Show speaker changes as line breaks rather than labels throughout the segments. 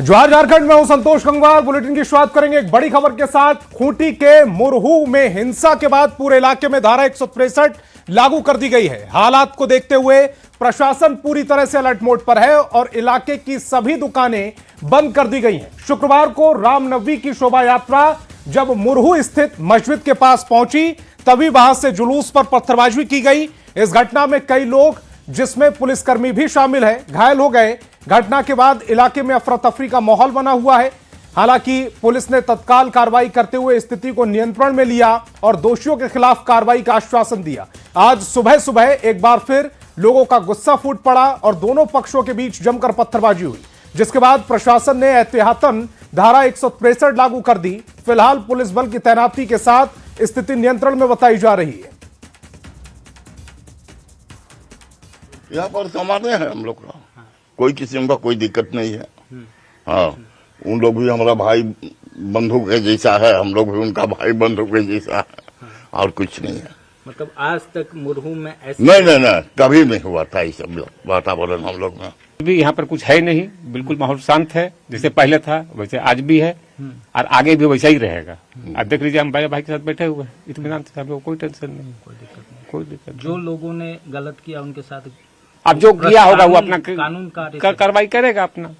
जोहार झारखंड में हूं संतोष गंगवार। बुलेटिन की शुरुआत करेंगे एक बड़ी खबर के साथ। खूंटी के मुरहू में हिंसा के बाद पूरे इलाके में धारा 163 लागू कर दी गई है। हालात को देखते हुए प्रशासन पूरी तरह से अलर्ट मोड पर है और इलाके की सभी दुकानें बंद कर दी गई हैं। शुक्रवार को रामनवमी की शोभा यात्रा जब मुरहू स्थित मस्जिद के पास पहुंची तभी वहां से जुलूस पर पत्थरबाजी की गई। इस घटना में कई लोग, जिसमें पुलिसकर्मी भी शामिल है, घायल हो गए। घटना के बाद इलाके में अफरा तफरी का माहौल बना हुआ है। हालांकि पुलिस ने तत्काल कार्रवाई करते हुए स्थिति को नियंत्रण में लिया और दोषियों के खिलाफ कार्रवाई का आश्वासन दिया। आज सुबह सुबह एक बार फिर लोगों का गुस्सा फूट पड़ा और दोनों पक्षों के बीच जमकर पत्थरबाजी हुई, जिसके बाद प्रशासन ने एहतियातन धारा 163 लागू कर दी। फिलहाल पुलिस बल की तैनाती के साथ स्थिति नियंत्रण में बताई जा रही है।
यहाँ पर सामान्य है हम लोग का, कोई किस्म का कोई दिक्कत नहीं है। हाँ, उन लोग भी हमारा भाई बंधु के जैसा है, हम लोग भी उनका भाई बंधु के जैसा है, और कुछ नहीं है।
मतलब आज तक मुरहू में ऐसे
नहीं, कभी नहीं हुआ था ये सब वातावरण हम लोग में।
भी यहाँ पर कुछ है नहीं, बिल्कुल माहौल शांत है। जैसे पहले था वैसे आज भी है और आगे भी वैसा ही रहेगा। अब देख लीजिए, हम भाई के साथ बैठे हुए हैं, इत्मीनान से, हम लोग कोई टेंशन नहीं, कोई दिक्कत।
जो लोगों ने गलत किया उनके साथ
अब जो किया होगा वो अपना
कानून
कार्रवाई करेगा अपना।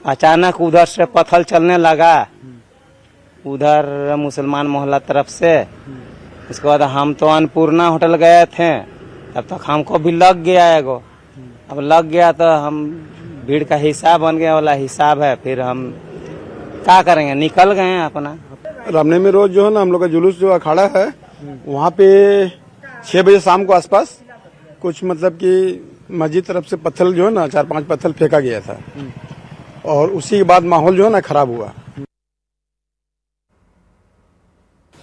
अचानक उधर से पत्थर चलने लगा, उधर मुसलमान मोहल्ला तरफ से। उसके बाद हम तो अन्नपूर्णा होटल गए थे, तब तक हमको भी लग गया एगो। अब लग गया तो हम भीड़ का हिसाब बन गया वाला हिसाब है, फिर हम क्या करेंगे, निकल गए हैं अपना।
रामनवमी रोज जो है ना, हम लोग का जुलूस जो अखाड़ा है वहाँ पे 6 बजे शाम को आसपास कुछ मतलब कि मस्जिद तरफ से पत्थर जो है ना 4-5 पत्थर फेंका गया था और उसी के बाद माहौल जो है ना खराब हुआ।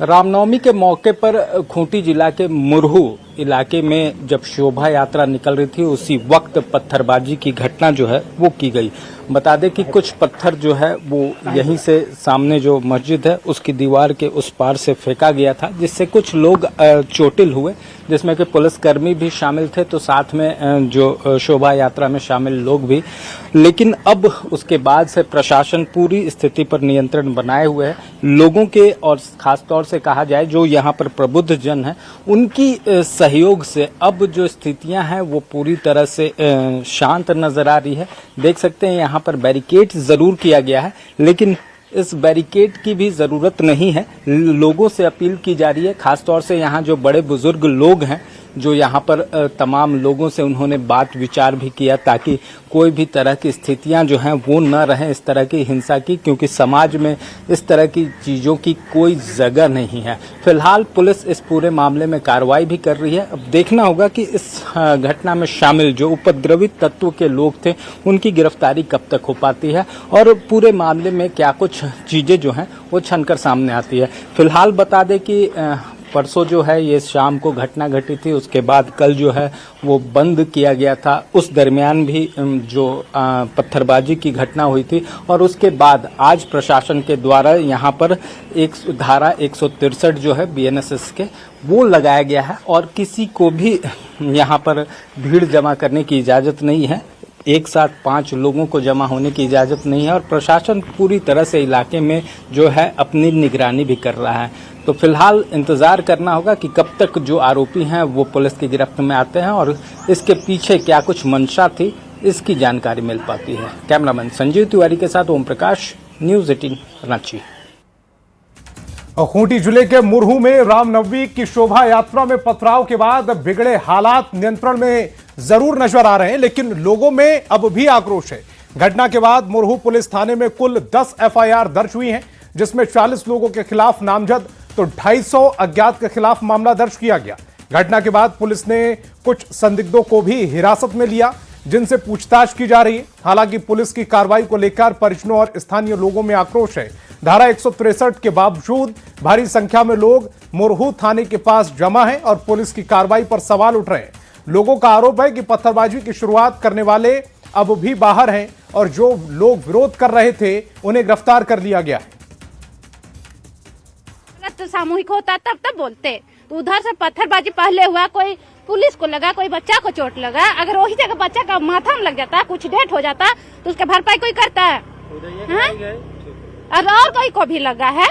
रामनवमी के मौके पर खूंटी जिला के मुरहू इलाके में जब शोभा यात्रा निकल रही थी उसी वक्त पत्थरबाजी की घटना जो है वो की गई। बता दें कि कुछ पत्थर जो है वो यहीं से सामने जो मस्जिद है उसकी दीवार के उस पार से फेंका गया था, जिससे कुछ लोग चोटिल हुए, जिसमें कि पुलिसकर्मी भी शामिल थे, तो साथ में जो शोभा यात्रा में शामिल लोग भी। लेकिन अब उसके बाद से प्रशासन पूरी स्थिति पर नियंत्रण बनाए हुए है। लोगों के और खासतौर से कहा जाए जो यहाँ पर प्रबुद्ध जन है उनकी सहयोग से अब जो स्थितियां हैं वो पूरी तरह से शांत नजर आ रही है। देख सकते हैं यहाँ पर बैरिकेड जरूर किया गया है, लेकिन इस बैरिकेड की भी जरूरत नहीं है। लोगों से अपील की जा रही है, खासतौर से यहाँ जो बड़े बुजुर्ग लोग हैं जो यहाँ पर तमाम लोगों से उन्होंने बात विचार भी किया ताकि कोई भी तरह की स्थितियां जो हैं वो न रहें इस तरह की हिंसा की, क्योंकि समाज में इस तरह की चीज़ों की कोई जगह नहीं है। फिलहाल पुलिस इस पूरे मामले में कार्रवाई भी कर रही है। अब देखना होगा कि इस घटना में शामिल जो उपद्रवित तत्व के लोग थे उनकी गिरफ्तारी कब तक हो पाती है और पूरे मामले में क्या कुछ चीज़ें जो हैं वो छनकर सामने आती है। फिलहाल बता दें कि परसों जो है ये शाम को घटना घटी थी, उसके बाद कल जो है वो बंद किया गया था। उस दरमियान भी जो पत्थरबाजी की घटना हुई थी और उसके बाद आज प्रशासन के द्वारा यहाँ पर एक धारा 163 जो है BNSS के वो लगाया गया है और किसी को भी यहाँ पर भीड़ जमा करने की इजाज़त नहीं है। एक साथ 5 लोगों को जमा होने की इजाज़त नहीं है और प्रशासन पूरी तरह से इलाके में जो है अपनी निगरानी भी कर रहा है। तो फिलहाल इंतज़ार करना होगा कि कब तक जो आरोपी हैं वो पुलिस की गिरफ्त में आते हैं और इसके पीछे क्या कुछ मंशा थी इसकी जानकारी मिल पाती है। कैमरामैन संजीव तिवारी के साथ ओम प्रकाश, न्यूज़ 18 रांची।
खूंटी जिले के मुरहू में रामनवमी की शोभा यात्रा में पथराव के बाद बिगड़े हालात नियंत्रण में जरूर नजर आ रहे हैं, लेकिन लोगों में अब भी आक्रोश है। घटना के बाद मुरहू पुलिस थाने में कुल 10 FIR दर्ज हुई हैं, जिसमें 40 लोगों के खिलाफ नामजद तो 250 अज्ञात के खिलाफ मामला दर्ज किया गया। घटना के बाद पुलिस ने कुछ संदिग्धों को भी हिरासत में लिया, जिनसे पूछताछ की जा रही है। हालांकि पुलिस की कार्रवाई को लेकर परिजनों और स्थानीय लोगों में आक्रोश है। धारा 163 के बावजूद भारी संख्या में लोग मुरहू थाने के पास जमा हैं और पुलिस की कार्रवाई पर सवाल उठ रहे हैं। लोगों का आरोप है कि पत्थरबाजी की शुरुआत करने वाले अब भी बाहर हैं और जो लोग विरोध कर रहे थे उन्हें गिरफ्तार कर लिया गया है।
तो सामूहिक होता तब बोलते, तो उधर से पत्थरबाजी पहले हुआ, कोई पुलिस को लगा, कोई बच्चा को चोट लगा। अगर वही जगह बच्चा का माथा में लग जाता, कुछ डेट हो जाता तो उसका भरपाई कोई करता है? हाँ? और कोई को भी लगा है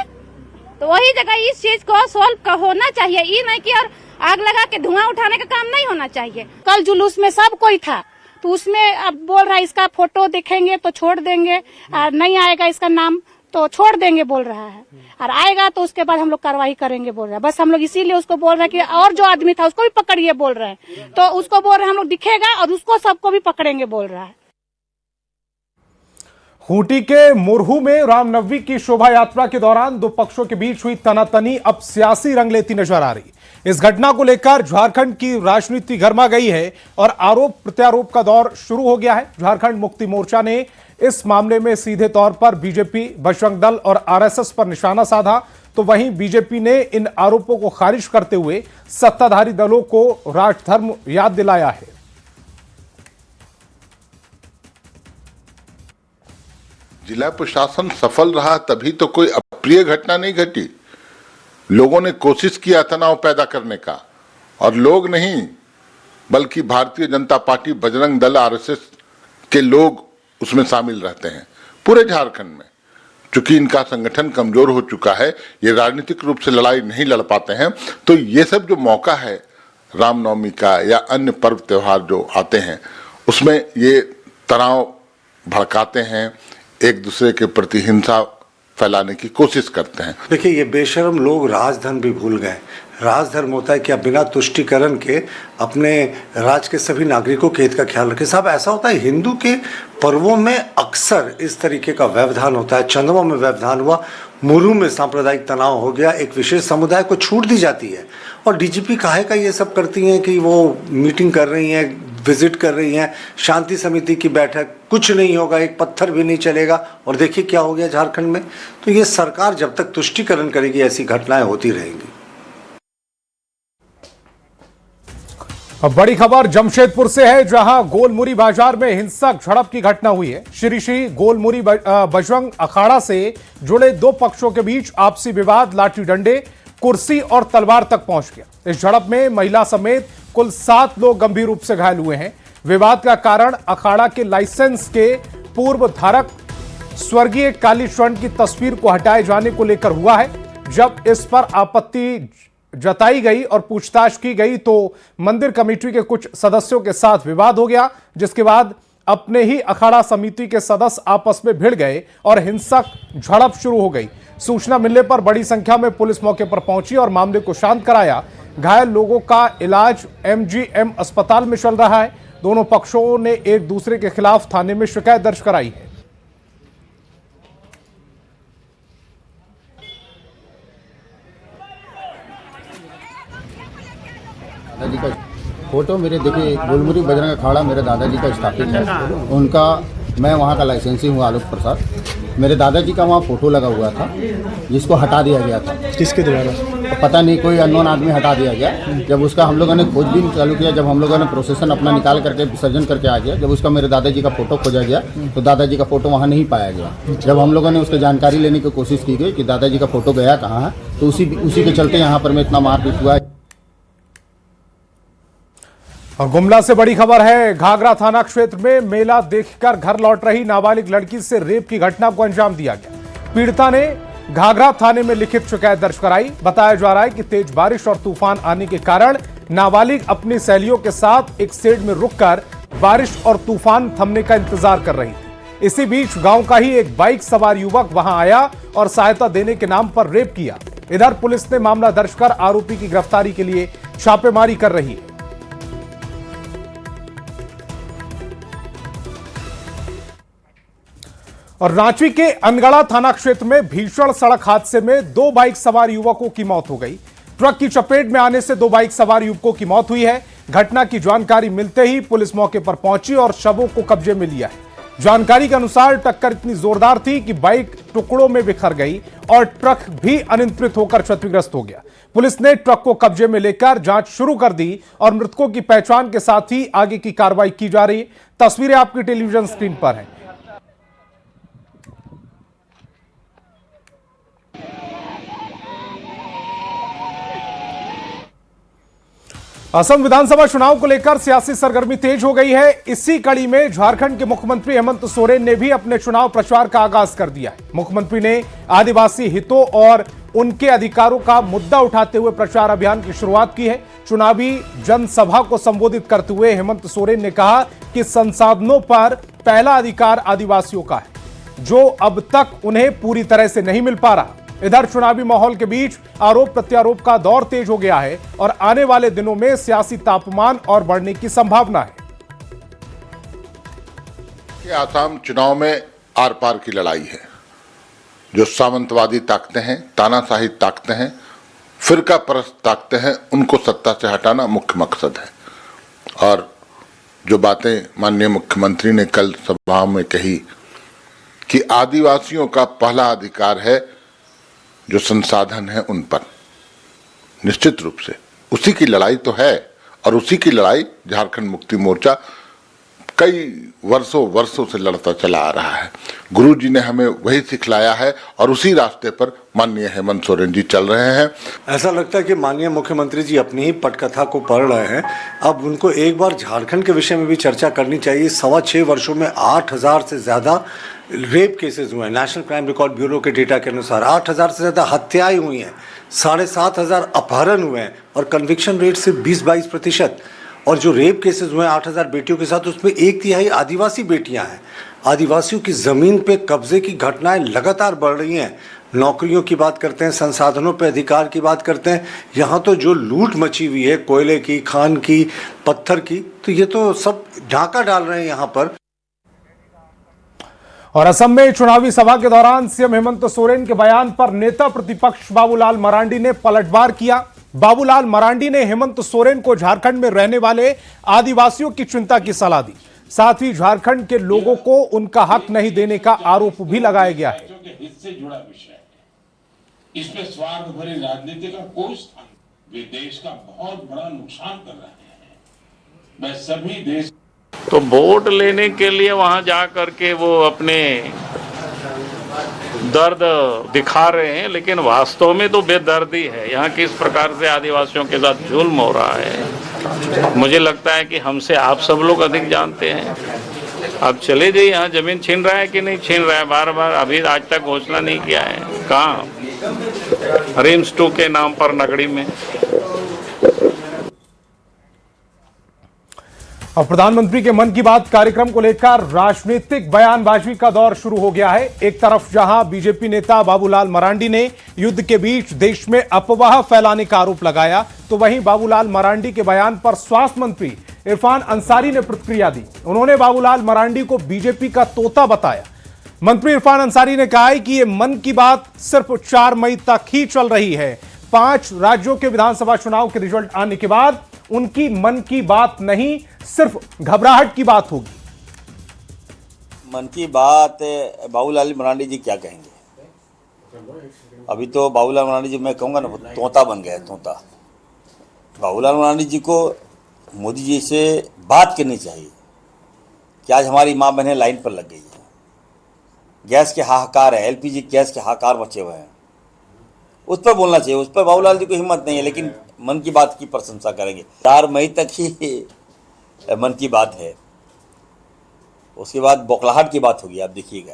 तो वही जगह इस चीज को सोल्व होना चाहिए। ये नहीं कि और आग लगा के धुआं उठाने का काम नहीं होना चाहिए। कल जुलूस में सब कोई था तो उसमें अब बोल रहा है इसका फोटो दिखेंगे तो छोड़ देंगे और नहीं आएगा इसका नाम तो छोड़ देंगे बोल रहा है, और आएगा तो उसके बाद हम लोग कार्रवाई करेंगे बोल रहा है। बस हम लोग इसीलिए उसको बोल रहे हैं कि और जो आदमी था उसको भी पकड़िए बोल रहे हैं, तो उसको बोल रहे हैं हम लोग दिखेगा और उसको सबको भी पकड़ेंगे बोल रहा है।
खूंटी के मुरहू में रामनवमी की शोभा यात्रा के दौरान दो पक्षों के बीच हुई तनातनी अब सियासी रंग लेती नजर आ रही। इस घटना को लेकर झारखंड की राजनीति गर्मा गई है और आरोप प्रत्यारोप का दौर शुरू हो गया है। झारखंड मुक्ति मोर्चा ने इस मामले में सीधे तौर पर बीजेपी, बजरंग दल और आरएसएस पर निशाना साधा, तो वहीं बीजेपी ने इन आरोपों को खारिज करते हुए सत्ताधारी दलों को राजधर्म याद दिलाया है।
जिला प्रशासन सफल रहा तभी तो कोई अप्रिय घटना नहीं घटी। लोगों ने कोशिश किया तनाव पैदा करने का, और लोग नहीं बल्कि भारतीय जनता पार्टी, बजरंग दल, आरएसएस के लोग उसमें शामिल रहते हैं पूरे झारखंड में। चूंकि इनका संगठन कमजोर हो चुका है, ये राजनीतिक रूप से लड़ाई नहीं लड़ पाते हैं, तो ये सब जो मौका है रामनवमी का या अन्य पर्व त्योहार जो आते हैं उसमें ये तनाव भड़काते हैं, एक दूसरे के प्रति हिंसा फैलाने की कोशिश करते हैं।
देखिए, ये बेशरम लोग राजधर्म भी भूल गए। राजधर्म होता है कि आप बिना तुष्टिकरण के अपने राज्य के सभी नागरिकों के हित का ख्याल रखें। साहब, ऐसा होता है हिंदू के पर्वों में अक्सर इस तरीके का व्यवधान होता है। चंद्रमा में व्यवधान हुआ, मुरहू में सांप्रदायिक तनाव हो गया, एक विशेष समुदाय को छूट दी जाती है। और डीजीपी काहे का ये सब करती हैं कि वो मीटिंग कर रही हैं, विजिट कर रही हैं, शांति समिति की बैठक, कुछ नहीं होगा, एक पत्थर भी नहीं चलेगा। और देखिए क्या हो गया झारखंड में। तो ये सरकार जब तक तुष्टिकरण करेगी ऐसी घटनाएं होती रहेंगी।
अब बड़ी खबर जमशेदपुर से है, जहां गोलमुरी बाजार में हिंसक झड़प की घटना हुई है। श्री गोलमुरी बजरंग अखाड़ा से जुड़े दो पक्षों के बीच आपसी विवाद लाठी डंडे, कुर्सी और तलवार तक पहुंच गया। इस झड़प में महिला समेत कुल 7 लोग गंभीर रूप से घायल हुए हैं। विवाद का कारण अखाड़ा के लाइसेंस के पूर्व धारक स्वर्गीय कालीचरण की तस्वीर को हटाए जाने को लेकर हुआ है। जब इस पर आपत्ति जताई गई और पूछताछ की गई तो मंदिर कमेटी के कुछ सदस्यों के साथ विवाद हो गया, जिसके बाद अपने ही अखाड़ा समिति के सदस्य आपस में भिड़ गए और हिंसक झड़प शुरू हो गई। सूचना मिलने पर बड़ी संख्या में पुलिस मौके पर पहुंची और मामले को शांत कराया। घायल लोगों का इलाज एमजीएम अस्पताल में चल रहा है। दोनों पक्षों ने एक दूसरे के खिलाफ थाने में शिकायत दर्ज कराई है।
दादाजी का फोटो मेरे देखिए, गोलमुरी बजरंग अखाड़ा मेरे दादाजी का स्थापित है। उनका मैं वहाँ का लाइसेंसी हूँ आलोक प्रसाद। मेरे दादाजी का वहाँ फोटो लगा हुआ था जिसको हटा दिया गया था।
किसके द्वारा?
तो पता नहीं, कोई अननोन आदमी हटा दिया गया। जब उसका हम लोगों ने खोजबीन चालू किया, जब हम लोगों ने प्रोसेसन अपना निकाल करके विसर्जन करके आ गया, जब उसका मेरे दादाजी का फोटो खोजा गया तो दादाजी का फोटो वहाँ नहीं पाया गया। जब हम लोगों ने उसकी जानकारी लेने की कोशिश की गई कि दादाजी का फोटो गया कहाँ है, तो उसी के चलते यहाँ पर में इतना मारपीट हुआ है।
और गुमला से बड़ी खबर है, घाघरा थाना क्षेत्र में मेला देखकर घर लौट रही नाबालिग लड़की से रेप की घटना को अंजाम दिया गया। पीड़िता ने घाघरा थाने में लिखित शिकायत दर्ज कराई। बताया जा रहा है कि तेज बारिश और तूफान आने के कारण नाबालिग अपनी सहेलियों के साथ एक शेड में रुककर बारिश और तूफान थमने का इंतजार कर रही थी। इसी बीच गांव का ही एक बाइक सवार युवक वहां आया और सहायता देने के नाम पर रेप किया। इधर पुलिस ने मामला दर्ज कर आरोपी की गिरफ्तारी के लिए छापेमारी कर रही है। और रांची के अनगढ़ा थाना क्षेत्र में भीषण सड़क हादसे में 2 बाइक सवार युवकों की मौत हो गई। ट्रक की चपेट में आने से 2 बाइक सवार युवकों की मौत हुई है। घटना की जानकारी मिलते ही पुलिस मौके पर पहुंची और शवों को कब्जे में लिया है। जानकारी के अनुसार टक्कर इतनी जोरदार थी कि बाइक टुकड़ों में बिखर गई और ट्रक भी अनियंत्रित होकर क्षतिग्रस्त हो गया। पुलिस ने ट्रक को कब्जे में लेकर जांच शुरू कर दी और मृतकों की पहचान के साथ ही आगे की कार्रवाई की जा रही है। तस्वीरें आपकी टेलीविजन स्क्रीन पर हैं। असम विधानसभा चुनाव को लेकर सियासी सरगर्मी तेज हो गई है। इसी कड़ी में झारखंड के मुख्यमंत्री हेमंत सोरेन ने भी अपने चुनाव प्रचार का आगाज कर दिया है। मुख्यमंत्री ने आदिवासी हितों और उनके अधिकारों का मुद्दा उठाते हुए प्रचार अभियान की शुरुआत की है। चुनावी जनसभा को संबोधित करते हुए हेमंत सोरेन ने कहा कि संसाधनों पर पहला अधिकार आदिवासियों का है, जो अब तक उन्हें पूरी तरह से नहीं मिल पा रहा। इधर चुनावी माहौल के बीच आरोप प्रत्यारोप का दौर तेज हो गया है और आने वाले दिनों में सियासी तापमान और बढ़ने की संभावना है।
आसाम चुनाव में आर पार की लड़ाई है। जो सामंतवादी ताकतें हैं, तानाशाही ताकतें हैं, फिरका परस्त ताकतें हैं, उनको सत्ता से हटाना मुख्य मकसद है। और जो बातें माननीय मुख्यमंत्री ने कल सभा में कही कि आदिवासियों का पहला अधिकार है जो संसाधन है उन पर, निश्चित रूप से उसी की लड़ाई तो है। और उसी की लड़ाई झारखंड मुक्ति मोर्चा कई वर्षों से लड़ता चला आ रहा है। गुरुजी ने हमें वही सिखलाया है और उसी रास्ते पर माननीय हेमंत सोरेन जी चल रहे हैं।
ऐसा लगता है कि माननीय मुख्यमंत्री जी अपनी ही पटकथा को पढ़ रहे हैं। अब उनको एक बार झारखंड के विषय में भी चर्चा करनी चाहिए। 6.25 वर्षों में 8,000 से ज़्यादा रेप केसेस हुए हैं। नेशनल क्राइम रिकॉर्ड ब्यूरो के डेटा के अनुसार 8,000 से ज़्यादा हत्याएं हुई हैं, 7,500 अपहरण हुए हैं और कन्विक्शन रेट से 20-22%। और जो रेप केसेस हुए हैं 8,000 बेटियों के साथ, उसमें 1/3 आदिवासी बेटियां हैं। आदिवासियों की ज़मीन पे कब्जे की घटनाएं लगातार बढ़ रही हैं। नौकरियों की बात करते हैं, संसाधनों पे अधिकार की बात करते हैं, यहाँ तो जो लूट मची हुई है कोयले की, खान की, पत्थर की, तो ये तो सब ढाका डाल रहे हैं यहाँ पर।
और असम में चुनावी सभा के दौरान सीएम हेमंत सोरेन के बयान पर नेता प्रतिपक्ष बाबूलाल मरांडी ने पलटवार किया। बाबूलाल मरांडी ने हेमंत सोरेन को झारखंड में रहने वाले आदिवासियों की चिंता की सलाह दी। साथ ही झारखंड के लोगों को उनका हक नहीं देने का आरोप भी लगाया गया है।
इससे जुड़ा विषय है, इसमें स्वार्थ भरी राजनीति का कोई स्थान, वे देश का बहुत बड़ा नुकसान कर रहे हैं। मैं सभी देश
तो वोट लेने के लिए वहां जा करके वो अपने दर्द दिखा रहे हैं, लेकिन वास्तव में तो बेदर्दी है। यहाँ किस प्रकार से आदिवासियों के साथ जुल्म हो रहा है, मुझे लगता है कि हमसे आप सब लोग अधिक जानते हैं। अब चले जाइए, यहाँ जमीन छीन रहा है कि नहीं छीन रहा है, बार बार अभी आज तक घोषणा नहीं किया है। कहाँ रिम्स 2 के नाम पर नगड़ी में।
और प्रधानमंत्री के मन की बात कार्यक्रम को लेकर राजनीतिक बयानबाजी का दौर शुरू हो गया है। एक तरफ जहां बीजेपी नेता बाबूलाल मरांडी ने युद्ध के बीच देश में अफवाह फैलाने का आरोप लगाया, तो वहीं बाबूलाल मरांडी के बयान पर स्वास्थ्य मंत्री इरफान अंसारी ने प्रतिक्रिया दी। उन्होंने बाबूलाल मरांडी को बीजेपी का तोता बताया। मंत्री इरफान अंसारी ने कहा है कि ये मन की बात सिर्फ 4 मई तक ही चल रही है। 5 राज्यों के विधानसभा चुनाव के रिजल्ट आने के बाद उनकी मन की बात नहीं, सिर्फ घबराहट की बात होगी।
मन की बात बाबूलाल मरांडी जी क्या कहेंगे? अभी तो बाबूलाल मरांडी जी, मैं कहूँगा ना, तोता बन गया है, तोता। बाबूलाल मरांडी जी को मोदी जी से बात करनी चाहिए कि आज हमारी माँ बहनें लाइन पर लग गई है, गैस के हाहाकार है, LPG गैस के हाहाकार मचे हुए हैं, उस पर बोलना चाहिए। उस पर बाबूलाल जी को हिम्मत नहीं है, लेकिन मन की बात की प्रशंसा करेंगे। 4 मई तक ही मन की बात है, उसके बाद बौखलाहट की बात होगी, आप देखिएगा।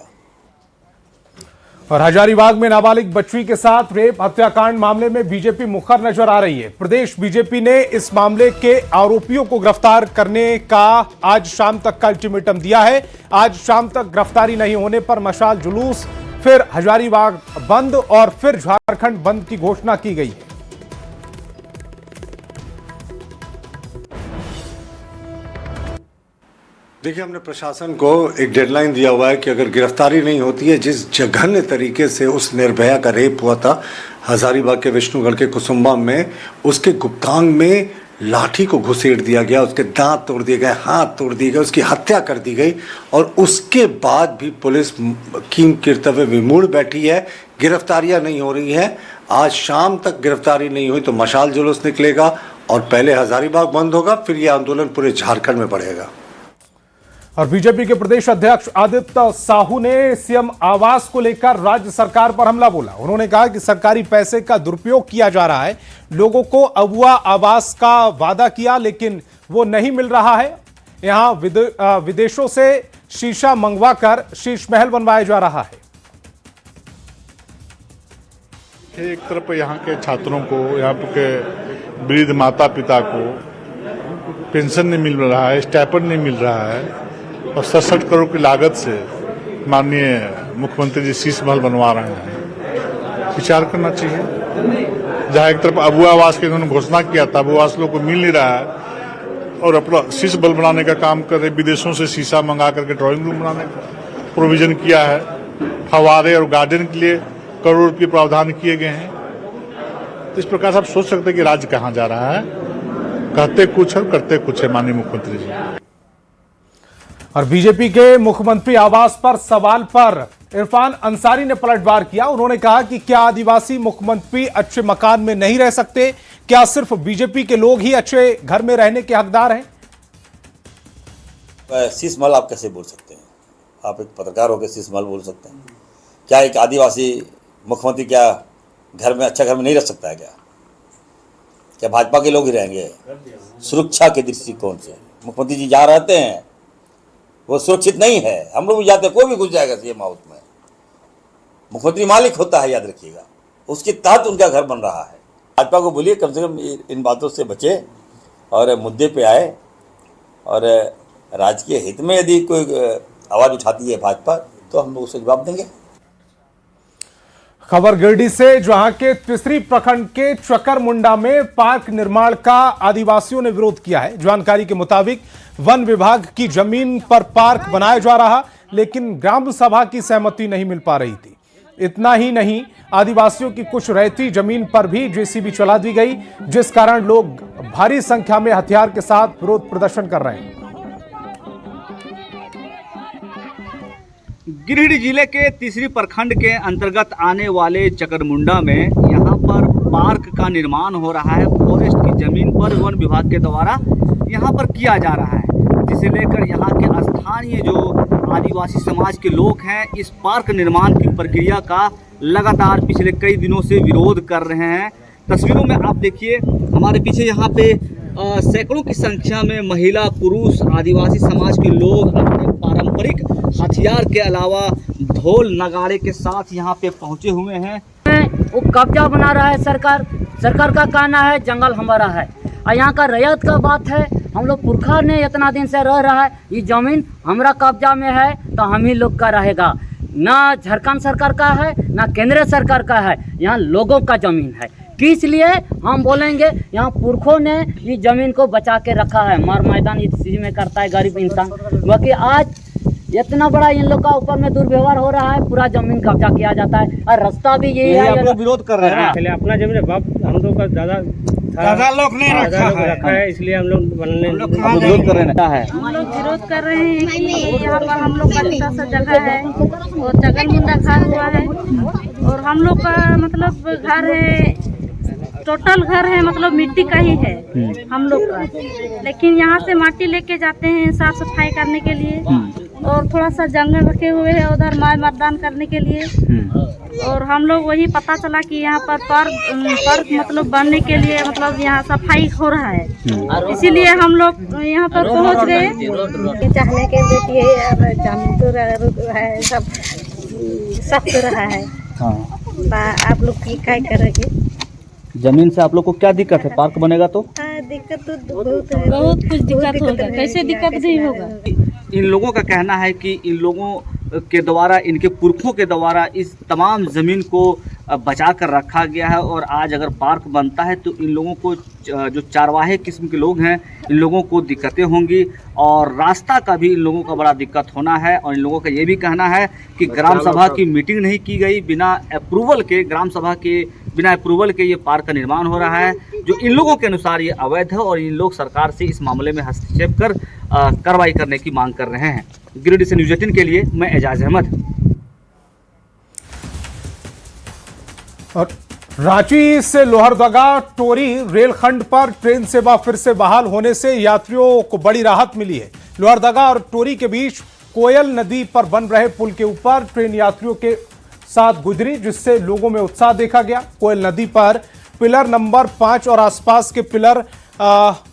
और हजारीबाग में नाबालिग बच्ची के साथ रेप हत्याकांड मामले में बीजेपी मुखर नजर आ रही है। प्रदेश बीजेपी ने इस मामले के आरोपियों को गिरफ्तार करने का आज शाम तक का अल्टीमेटम दिया है। आज शाम तक गिरफ्तारी नहीं होने पर मशाल जुलूस, फिर हजारीबाग बंद और फिर झारखंड बंद की घोषणा की गई है।
देखिए, हमने प्रशासन को एक डेडलाइन दिया हुआ है कि अगर गिरफ्तारी नहीं होती है, जिस जघन्य तरीके से उस निर्भया का रेप हुआ था हजारीबाग के विष्णुगढ़ के कुसुम्बा में, उसके गुप्तांग में लाठी को घुसेड़ दिया गया, उसके दांत तोड़ दिए गए, हाथ तोड़ दिए गए, उसकी हत्या कर दी गई, और उसके बाद भी पुलिस कीम कर्तव्य विमूढ़ बैठी है, गिरफ्तारियां नहीं हो रही हैं। आज शाम तक गिरफ्तारी नहीं हुई तो मशाल जुलूस निकलेगा और पहले हजारीबाग बंद होगा, फिर यह आंदोलन पूरे झारखंड में बढ़ेगा।
और बीजेपी के प्रदेश अध्यक्ष आदित्य साहू ने सीएम आवास को लेकर राज्य सरकार पर हमला बोला। उन्होंने कहा कि सरकारी पैसे का दुरुपयोग किया जा रहा है। लोगों को अबुआ आवास का वादा किया लेकिन वो नहीं मिल रहा है। यहां विदेशों से शीशा मंगवाकर शीश महल बनवाया जा रहा है।
एक तरफ यहाँ के छात्रों को, यहाँ के वृद्ध माता पिता को पेंशन नहीं मिल रहा है, स्टाइपेंड नहीं मिल रहा है और 67 करोड़ की लागत से माननीय मुख्यमंत्री जी शीश महल बनवा रहे हैं। विचार करना चाहिए। जहाँ एक तरफ अबुआ आवास की उन्होंने घोषणा किया था, अबुआ आवास लोग को मिल नहीं रहा है और अपना शीश महल बनाने का काम कर रहे, विदेशों से शीशा मंगा करके ड्राइंग रूम बनाने का प्रोविजन किया है। फवारे और गार्डन के लिए करोड़ रुपये प्रावधान किए गए हैं। तो इस प्रकार से आप सोच सकते हैं कि राज्य कहाँ जा रहा है। कहते कुछ और करते कुछ है माननीय मुख्यमंत्री जी।
और बीजेपी के मुख्यमंत्री आवास पर सवाल पर इरफान अंसारी ने पलटवार किया। उन्होंने कहा कि क्या आदिवासी मुख्यमंत्री अच्छे मकान में नहीं रह सकते? क्या सिर्फ बीजेपी के लोग ही अच्छे घर में रहने के हकदार हैं?
शीश महल आप कैसे बोल सकते हैं? आप एक पत्रकार होकर शीश महल बोल सकते हैं? क्या एक आदिवासी मुख्यमंत्री क्या घर में अच्छा घर में नहीं रह सकता है? क्या भाजपा के लोग ही रहेंगे? सुरक्षा के दृष्टिकोण से मुख्यमंत्री जी जहाँ रहते हैं वो सुरक्षित नहीं है। हम लोग भी जाते हैं, कोई भी घुस जाएगा सीएम हाउस में। मुख्यमंत्री मालिक होता है, याद रखिएगा। उसके तहत उनका घर बन रहा है। भाजपा को बोलिए कम से कम इन बातों से बचे और मुद्दे पे आए। और राजकीय हित में यदि कोई आवाज उठाती है भाजपा तो हम लोग उसको जवाब देंगे।
खबर गिरिडीह से, जहां के तिसरी प्रखंड के चकरमुंडा में पार्क निर्माण का आदिवासियों ने विरोध किया है। जानकारी के मुताबिक वन विभाग की जमीन पर पार्क बनाया जा रहा, लेकिन ग्राम सभा की सहमति नहीं मिल पा रही थी। इतना ही नहीं, आदिवासियों की कुछ रहती जमीन पर भी जेसीबी चला दी गई, जिस कारण लोग भारी संख्या में हथियार के साथ विरोध प्रदर्शन कर रहे हैं।
गिरिडीह जिले के तीसरी प्रखंड के अंतर्गत आने वाले चकरमुंडा में यहाँ पर पार्क का निर्माण हो रहा है। फॉरेस्ट की जमीन पर वन विभाग के द्वारा यहाँ पर किया जा रहा है, जिसे लेकर यहाँ के स्थानीय जो आदिवासी समाज के लोग हैं इस पार्क निर्माण की प्रक्रिया का लगातार पिछले कई दिनों से विरोध कर रहे हैं। तस्वीरों में आप देखिए, हमारे पीछे यहाँ पे सैकड़ों की संख्या में महिला, पुरुष, आदिवासी समाज के लोग अपने पारंपरिक हथियार के अलावा ढोल नगाड़े के साथ यहाँ पे पहुँचे हुए हैं।
वो कब्जा बना रहा है सरकार का कहना है जंगल हमारा है और यहाँ का रैयत का बात है। हम लोग पुरखा ने इतना दिन से रह रहा है, ये जमीन हमारा कब्जा में है तो हम ही लोग का रहेगा। ना झारखंड सरकार का है ना केंद्र सरकार का है, यहाँ लोगों का जमीन है। किस लिए हम बोलेंगे? यहाँ पुरखों ने ये जमीन को बचा के रखा है। मार मैदान इसी में करता है गरीब इंसान। बाकी आज इतना बड़ा इन लोग का ऊपर में दुर्व्यवहार हो रहा है, पूरा जमीन कब्जा किया जाता है और रास्ता भी यही है।
आप लोग विरोध कर रहे हैं।
पहले अपना जमीन हम लोग का दादा लोग नहीं रखा है, इसलिए हम लोग
विरोध कर रहे हैं।
हम लोग विरोध कर रहे हैं कि यहाँ पर हम लोग का छोटा सा जगह है और चकरमुंडा घर हुआ है और हम लोग का मतलब घर है, टोटल घर है मतलब मिट्टी का ही है हम लोग का। लेकिन यहाँ से माटी लेके जाते हैं साफ सफाई करने के लिए और थोड़ा सा जंगल रखे हुए हैं उधर माय मतदान करने के लिए। और हम लोग वही पता चला कि यहाँ पर पार्क मतलब बनने के लिए मतलब यहाँ सफाई हो रहा है, इसीलिए हम लोग यहाँ पर पहुँच गए।
चाहने के देखिए जमीन तो है, सब सख्त रहा है। आप लोग क्या करेंगे?
जमीन से आप लोग को क्या दिक्कत है? पार्क बनेगा तो
दिक्कत तो बहुत कुछ दिक्कत होगा। कैसे दिक्कत नहीं होगा?
इन लोगों का कहना है कि इन लोगों के द्वारा, इनके पुरखों के द्वारा इस तमाम ज़मीन को बचा कर रखा गया है और आज अगर पार्क बनता है तो इन लोगों को, जो चारवाहे किस्म के लोग हैं, इन लोगों को दिक्कतें होंगी और रास्ता का भी इन लोगों का बड़ा दिक्कत होना है। और इन लोगों का ये भी कहना है कि ग्राम सभा की मीटिंग नहीं की गई, बिना अप्रूवल के, ग्राम सभा के बिना अप्रूवल के ये पार्क का निर्माण हो रहा है, जो इन लोगों के अनुसार ये अवैध है और इन लोग सरकार से इस मामले में हस्तक्षेप कर कार्रवाई करने की मांग कर रहे हैं। गिरिडीह से न्यूज़ 18 के लिए मैं एजाज अहमद।
और रांची से लोहरदगा टोरी रेलखंड पर ट्रेन सेवा फिर से बहाल होने से यात्रियों को बड़ी राहत मिली है। लोहरदगा और टोरी के बीच कोयल नदी पर बन रहे पुल के ऊपर ट्रेन यात्रियों के साथ गुजरी, जिससे लोगों में उत्साह देखा गया। कोयल नदी पर पिलर नंबर 5 और आसपास के पिलर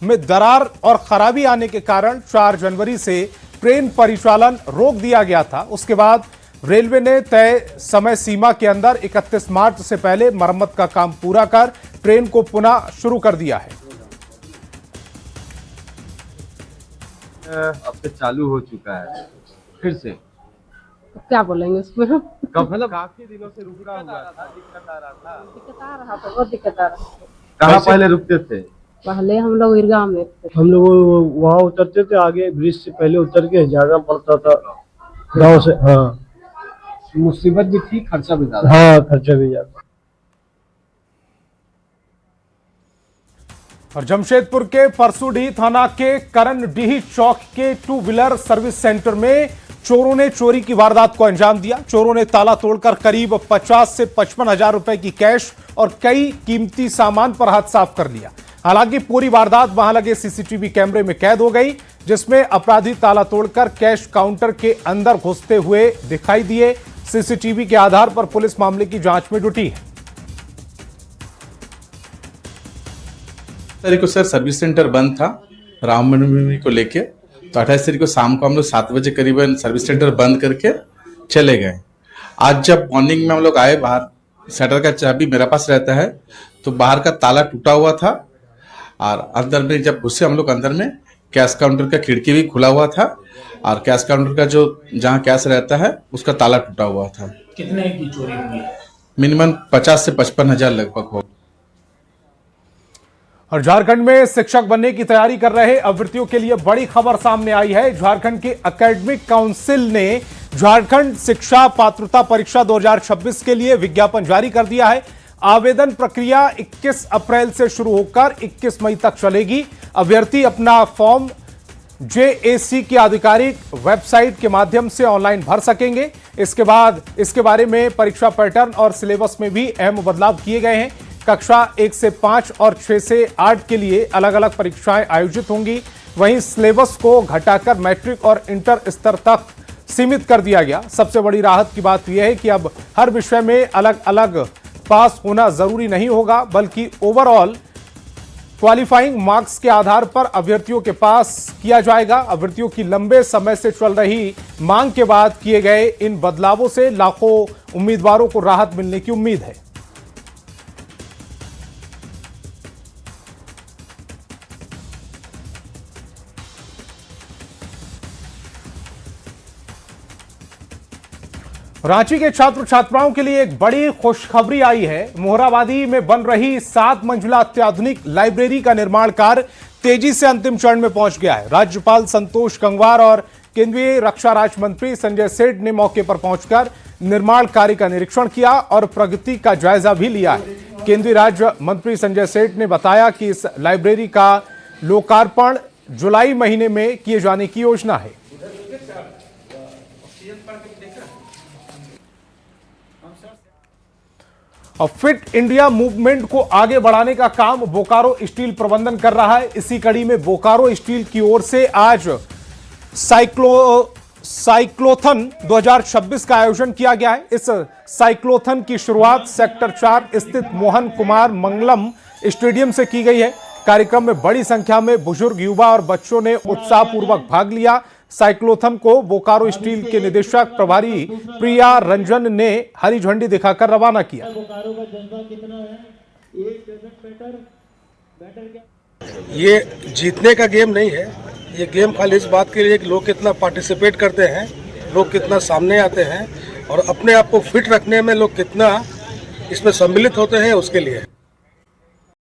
में दरार और खराबी आने के कारण 4 जनवरी से ट्रेन परिचालन रोक दिया गया था। उसके बाद रेलवे ने तय समय सीमा के अंदर 31 मार्च से पहले मरम्मत का काम पूरा कर ट्रेन को पुनः शुरू कर दिया है।
अब से चालू हो चुका है फिर से,
क्या बोलेंगे उसमें हम?
कब मतलब काफी दिनों से रुका हुआ था, दिक्कत आ रहा था।
बहुत दिक्कत आ रहा था।
कहाँ पहले रुकते थे?
पहले हम लोग ईरगांव में
हम लोग वहाँ उतरते थे, आगे ब्रिज से पहले उतर के जाना पड़ता था गाँव से। हाँ,
मुसीबत भी थी, खर्चा भी ज्यादा।
हाँ, खर्चा भी ज्यादा।
और जमशेदपुर के परसूडीह थाना के करणडीह चौक के 2 व्हीलर सर्विस सेंटर में चोरों ने चोरी की वारदात को अंजाम दिया। चोरों ने ताला तोड़कर करीब 50 से 55 हजार रुपए की कैश और कई कीमती सामान पर हाथ साफ कर लिया। हालांकि पूरी वारदात वहां लगे सीसीटीवी कैमरे में कैद हो गई, जिसमें अपराधी ताला तोड़कर कैश काउंटर के अंदर घुसते हुए दिखाई दिए। सीसीटीवी के आधार पर पुलिस मामले की जांच में जुटी है।
तारीख को सर सर्विस सेंटर बंद था रामनवमी को लेके, तो 28 तारीख को शाम को हम लोग 7 बजे करीबन सर्विस सेंटर बंद करके चले गए। आज जब मॉर्निंग में हम लोग आए, बाहर शटर का चाबी मेरे पास रहता है, तो बाहर का ताला टूटा हुआ था और अंदर में जब घुसे हम लोग अंदर में कैश काउंटर का खिड़की भी खुला हुआ था और कैश काउंटर का जो जहाँ कैश रहता है उसका ताला टूटा हुआ था।
कितने की चोरी हुई है?
मिनिमम 50 से 55 हजार लगभग हो।
और झारखंड में शिक्षक बनने की तैयारी कर रहे अभ्यर्थियों के लिए बड़ी खबर सामने आई है। झारखंड के एकेडमिक काउंसिल ने झारखंड शिक्षा पात्रता परीक्षा 2026 के लिए विज्ञापन जारी कर दिया है। आवेदन प्रक्रिया 21 अप्रैल से शुरू होकर 21 मई तक चलेगी। अभ्यर्थी अपना फॉर्म JAC की आधिकारिक वेबसाइट के माध्यम से ऑनलाइन भर सकेंगे। इसके बाद इसके बारे में परीक्षा पैटर्न और सिलेबस में भी अहम बदलाव किए गए हैं। कक्षा 1 से 5 और 6 से 8 के लिए अलग अलग परीक्षाएं आयोजित होंगी। वहीं सिलेबस को घटाकर मैट्रिक और इंटर स्तर तक सीमित कर दिया गया। सबसे बड़ी राहत की बात यह है कि अब हर विषय में अलग अलग पास होना जरूरी नहीं होगा, बल्कि ओवरऑल क्वालिफाइंग मार्क्स के आधार पर अभ्यर्थियों के पास किया जाएगा। अभ्यर्थियों की लंबे समय से चल रही मांग के बाद किए गए इन बदलावों से लाखों उम्मीदवारों को राहत मिलने की उम्मीद है। रांची के छात्र छात्राओं के लिए एक बड़ी खुशखबरी आई है। मोहराबादी में बन रही 7 मंजिला अत्याधुनिक लाइब्रेरी का निर्माण कार्य तेजी से अंतिम चरण में पहुंच गया है। राज्यपाल संतोष गंगवार और केंद्रीय रक्षा राज्य मंत्री संजय सेठ ने मौके पर पहुंचकर निर्माण कार्य का निरीक्षण किया और प्रगति का जायजा भी लिया है। केंद्रीय राज्य मंत्री संजय सेठ ने बताया कि इस लाइब्रेरी का लोकार्पण जुलाई महीने में किए जाने की योजना है। और फिट इंडिया मूवमेंट को आगे बढ़ाने का काम बोकारो स्टील प्रबंधन कर रहा है। इसी कड़ी में बोकारो स्टील की ओर से आज साइक्लोथन 2026 का आयोजन किया गया है। इस साइक्लोथन की शुरुआत सेक्टर 4 स्थित मोहन कुमार मंगलम स्टेडियम से की गई है। कार्यक्रम में बड़ी संख्या में बुजुर्ग, युवा और बच्चों ने उत्साहपूर्वक भाग लिया। साइक्लोथन को बोकारो स्टील के निदेशक प्रभारी प्रिया रंजन ने हरी झंडी दिखाकर रवाना किया।
ये जीतने का गेम नहीं है, ये गेम खाली इस बात के लिए कि लोग कितना पार्टिसिपेट करते हैं, लोग कितना सामने आते हैं और अपने आप को फिट रखने में लोग कितना इसमें सम्मिलित होते हैं, उसके लिए।